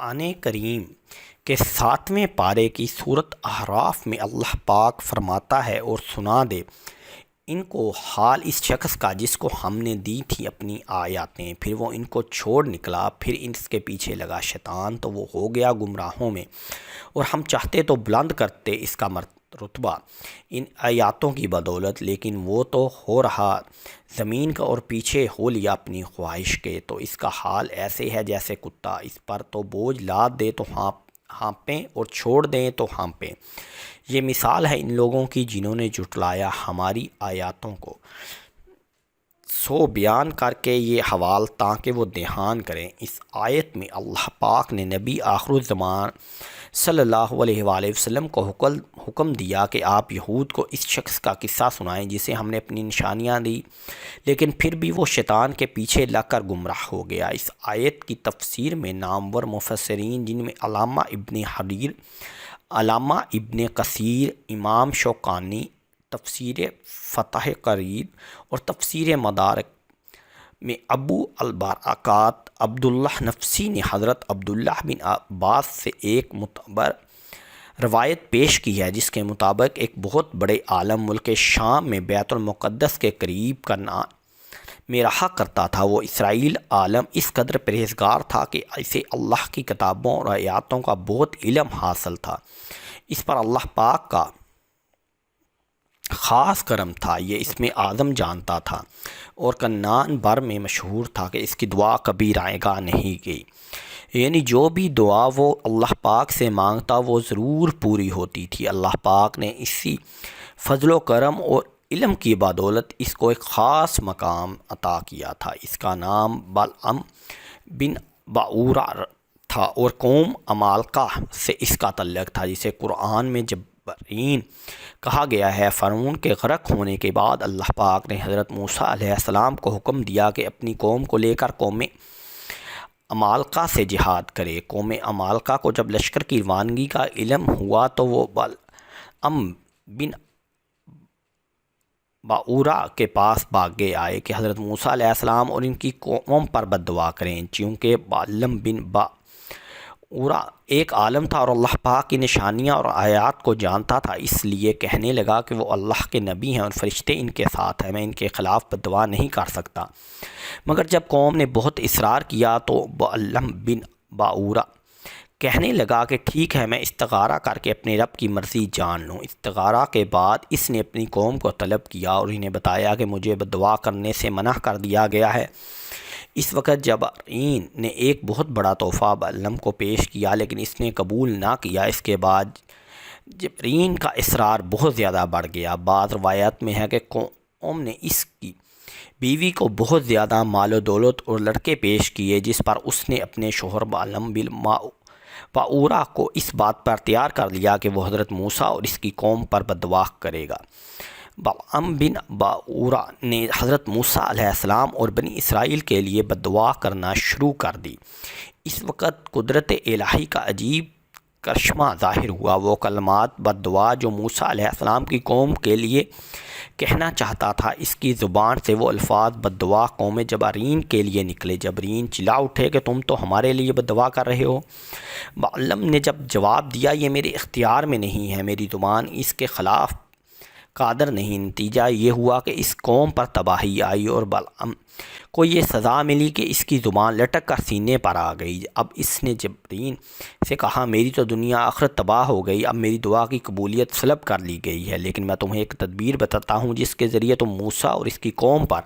قرآن کریم کے 7ویں پارے کی سورۃ اعراف میں اللہ پاک فرماتا ہے اور سنا دے ان کو حال اس شخص کا جس کو ہم نے دی تھی اپنی آیاتیں، پھر وہ ان کو چھوڑ نکلا، پھر اس کے پیچھے لگا شیطان تو وہ ہو گیا گمراہوں میں، اور ہم چاہتے تو بلند کرتے اس کا رتبہ ان آیاتوں کی بدولت، لیکن وہ تو ہو رہا زمین کا اور پیچھے ہو لیا اپنی خواہش کے، تو اس کا حال ایسے ہے جیسے کتا، اس پر تو بوجھ لاد دے تو ہانپیں اور چھوڑ دیں تو ہانپیں۔ یہ مثال ہے ان لوگوں کی جنہوں نے جھٹلایا ہماری آیاتوں کو، سو بیان کر کے یہ حوال تاکہ وہ دھیان کریں۔ اس آیت میں اللہ پاک نے نبی آخر الزمان صلی اللہ علیہ وآلہ وسلم کو حکم دیا کہ آپ یہود کو اس شخص کا قصہ سنائیں جسے ہم نے اپنی نشانیاں دی، لیکن پھر بھی وہ شیطان کے پیچھے لگ کر گمراہ ہو گیا۔ اس آیت کی تفسیر میں نامور مفسرین جن میں علامہ ابن حریر، علامہ ابن کثیر، امام شوکانی، تفسیر فتح قریر اور تفسیر مدارک میں ابو البرکات عبداللہ نفسی نے حضرت عبداللہ بن عباس سے ایک معتبر روایت پیش کی ہے، جس کے مطابق ایک بہت بڑے عالم ملک شام میں بیت المقدس کے قریب میں رہا کرتا تھا۔ وہ اسرائیل عالم اس قدر پرہیزگار تھا کہ اسے اللہ کی کتابوں اور آیاتوں کا بہت علم حاصل تھا۔ اس پر اللہ پاک کا خاص کرم تھا، یہ اس میں اعظم جانتا تھا اور کنان بر میں مشہور تھا کہ اس کی دعا کبھی رائے گاہ نہیں گئی، یعنی جو بھی دعا وہ اللہ پاک سے مانگتا وہ ضرور پوری ہوتی تھی۔ اللہ پاک نے اسی فضل و کرم اور علم کی بدولت اس کو ایک خاص مقام عطا کیا تھا۔ اس کا نام بلعم بن باورا تھا اور قوم عمالقہ سے اس کا تعلق تھا، جسے قرآن میں جبرین کہا گیا ہے۔ فرعون کے غرق ہونے کے بعد اللہ پاک نے حضرت موسیٰ علیہ السلام کو حکم دیا کہ اپنی قوم کو لے کر قوم عمالقہ سے جہاد کرے۔ قوم عمالقہ کو جب لشکر کی روانگی کا علم ہوا تو وہ بلعم بن باورا کے پاس بھاگے آئے کہ حضرت موسیٰ علیہ السلام اور ان کی قوم پر بد دعا کریں، چونکہ بلعم بن باورا ایک عالم تھا اور اللہ پاک کی نشانیاں اور آیات کو جانتا تھا، اس لیے کہنے لگا کہ وہ اللہ کے نبی ہیں اور فرشتے ان کے ساتھ ہیں، میں ان کے خلاف بد دعا نہیں کر سکتا۔ مگر جب قوم نے بہت اصرار کیا تو بلعم بن باورا کہنے لگا کہ ٹھیک ہے، میں استخارہ کر کے اپنے رب کی مرضی جان لوں۔ استخارہ کے بعد اس نے اپنی قوم کو طلب کیا اور انہیں بتایا کہ مجھے بد دعا کرنے سے منع کر دیا گیا ہے۔ اس وقت جبرائیل نے ایک بہت بڑا تحفہ بلعم کو پیش کیا، لیکن اس نے قبول نہ کیا۔ اس کے بعد جبرائیل کا اصرار بہت زیادہ بڑھ گیا۔ بعض روایات میں ہے کہ قوم نے اس کی بیوی کو بہت زیادہ مال و دولت اور لڑکے پیش کیے، جس پر اس نے اپنے شوہر بلعم بن باورا کو اس بات پر تیار کر لیا کہ وہ حضرت موسیٰ اور اس کی قوم پر بد دعا کرے گا۔ بلعم بن باورا نے حضرت موسیٰ علیہ السلام اور بنی اسرائیل کے لیے بد دعا کرنا شروع کر دی۔ اس وقت قدرت الہی کا عجیب کرشمہ ظاہر ہوا۔ وہ کلمات بد دعا جو موسیٰ علیہ السلام کی قوم کے لیے کہنا چاہتا تھا، اس کی زبان سے وہ الفاظ بد دعا قوم جبرائیل کے لیے نکلے۔ جبرائیل چلا اٹھے کہ تم تو ہمارے لیے بد دعا کر رہے ہو۔ بلعم نے جب جواب دیا یہ میرے اختیار میں نہیں ہے، میری زبان اس کے خلاف قادر نہیں۔ نتیجہ یہ ہوا کہ اس قوم پر تباہی آئی اور بلعم کو یہ سزا ملی کہ اس کی زبان لٹک کر سینے پر آ گئی۔ اب اس نے جبرائیل سے کہا میری تو دنیا آخرت تباہ ہو گئی، اب میری دعا کی قبولیت سلب کر لی گئی ہے، لیکن میں تمہیں ایک تدبیر بتاتا ہوں جس کے ذریعے تم موسیٰ اور اس کی قوم پر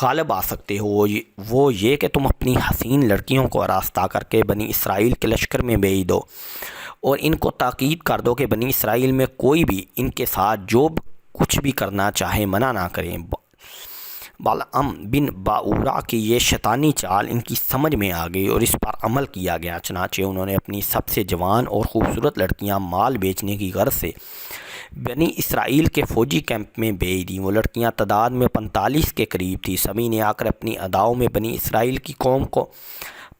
غالب آ سکتے ہو۔ وہ یہ کہ تم اپنی حسین لڑکیوں کو آراستہ کر کے بنی اسرائیل کے لشکر میں بھیج دو اور ان کو تاکید کر دو کہ بنی اسرائیل میں کوئی بھی ان کے ساتھ جو کچھ بھی کرنا چاہے منع نہ کریں۔ بلعم بن باورا کی یہ شیطانی چال ان کی سمجھ میں آ گئی اور اس پر عمل کیا گیا، چنانچہ انہوں نے اپنی سب سے جوان اور خوبصورت لڑکیاں مال بیچنے کی غرض سے بنی اسرائیل کے فوجی کیمپ میں بھیج دیں۔ وہ لڑکیاں تعداد میں 45 کے قریب تھیں۔ سبھی نے آ کر اپنی اداؤں میں بنی اسرائیل کی قوم کو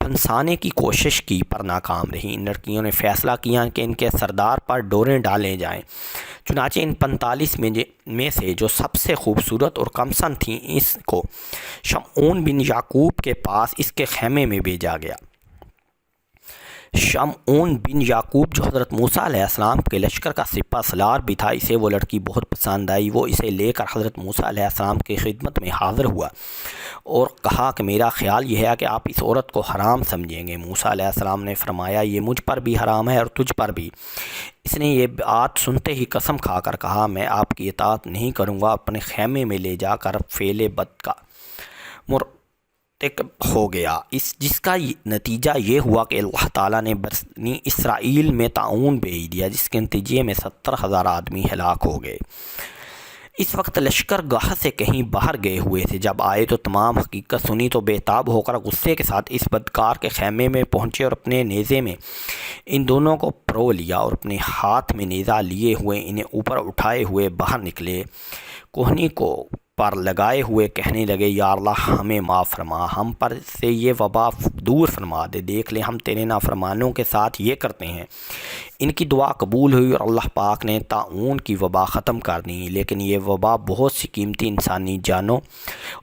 پھنسانے کی کوشش کی پر ناکام رہی۔ ان لڑکیوں نے فیصلہ کیا کہ ان کے سردار پر ڈوریں ڈالے جائیں، چنانچہ ان 45 میں سے جو سب سے خوبصورت اور کم سن تھیں اس کو شمعون بن یعقوب کے پاس اس کے خیمے میں بھیجا گیا۔ شمعون بن یعقوب جو حضرت موسیٰ علیہ السلام کے لشکر کا سپہ سالار بھی تھا، اسے وہ لڑکی بہت پسند آئی۔ وہ اسے لے کر حضرت موسیٰ علیہ السلام کی خدمت میں حاضر ہوا اور کہا کہ میرا خیال یہ ہے کہ آپ اس عورت کو حرام سمجھیں گے۔ موسیٰ علیہ السلام نے فرمایا یہ مجھ پر بھی حرام ہے اور تجھ پر بھی۔ اس نے یہ بات سنتے ہی قسم کھا کر کہا میں آپ کی اطاعت نہیں کروں گا۔ اپنے خیمے میں لے جا کر فعل بد کا مرتکب ہو گیا، جس کا نتیجہ یہ ہوا کہ اللہ تعالیٰ نے بنی اسرائیل میں طاعون بھیج دیا، جس کے نتیجے میں 70,000 آدمی ہلاک ہو گئے۔ اس وقت لشکر گاہ سے کہیں باہر گئے ہوئے تھے۔ جب آئے تو تمام حقیقت سنی تو بے تاب ہو کر غصے کے ساتھ اس بدکار کے خیمے میں پہنچے اور اپنے نیزے میں ان دونوں کو پرو لیا اور اپنے ہاتھ میں نیزہ لیے ہوئے انہیں اوپر اٹھائے ہوئے باہر نکلے۔ کوہنی کو پر لگائے ہوئے کہنے لگے یا اللہ ہمیں معاف فرما، ہم پر سے یہ وبا دور فرما دے، دیکھ لے ہم تیرے نافرمانوں کے ساتھ یہ کرتے ہیں۔ ان کی دعا قبول ہوئی اور اللہ پاک نے طاعون کی وبا ختم کر دی، لیکن یہ وبا بہت سی قیمتی انسانی جانوں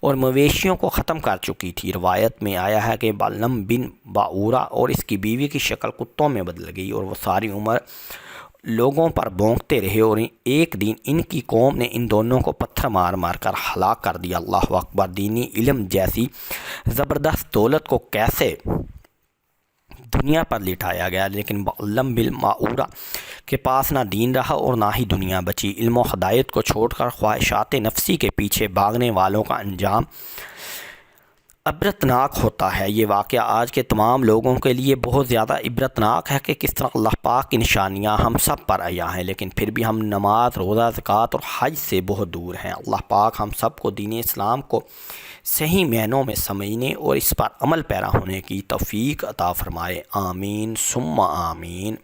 اور مویشیوں کو ختم کر چکی تھی۔ روایت میں آیا ہے کہ بالم بن باورا اور اس کی بیوی کی شکل کتوں میں بدل گئی اور وہ ساری عمر لوگوں پر بھونکتے رہے اور ایک دن ان کی قوم نے ان دونوں کو پتھر مار مار کر ہلاک کر دیا۔ اللہ اکبر! دینی علم جیسی زبردست دولت کو کیسے دنیا پر لٹایا گیا، لیکن بالم بن باورا کے پاس نہ دین رہا اور نہ ہی دنیا بچی۔ علم و ہدایت کو چھوڑ کر خواہشات نفسی کے پیچھے بھاگنے والوں کا انجام عبرتناک ہوتا ہے۔ یہ واقعہ آج کے تمام لوگوں کے لیے بہت زیادہ عبرتناک ہے کہ کس طرح اللہ پاک کی نشانیاں ہم سب پر عیاں ہیں، لیکن پھر بھی ہم نماز، روزہ، زکوٰۃ اور حج سے بہت دور ہیں۔ اللہ پاک ہم سب کو دین اسلام کو صحیح معنوں میں سمجھنے اور اس پر عمل پیرا ہونے کی توفیق عطا فرمائے۔ آمین ثم آمین۔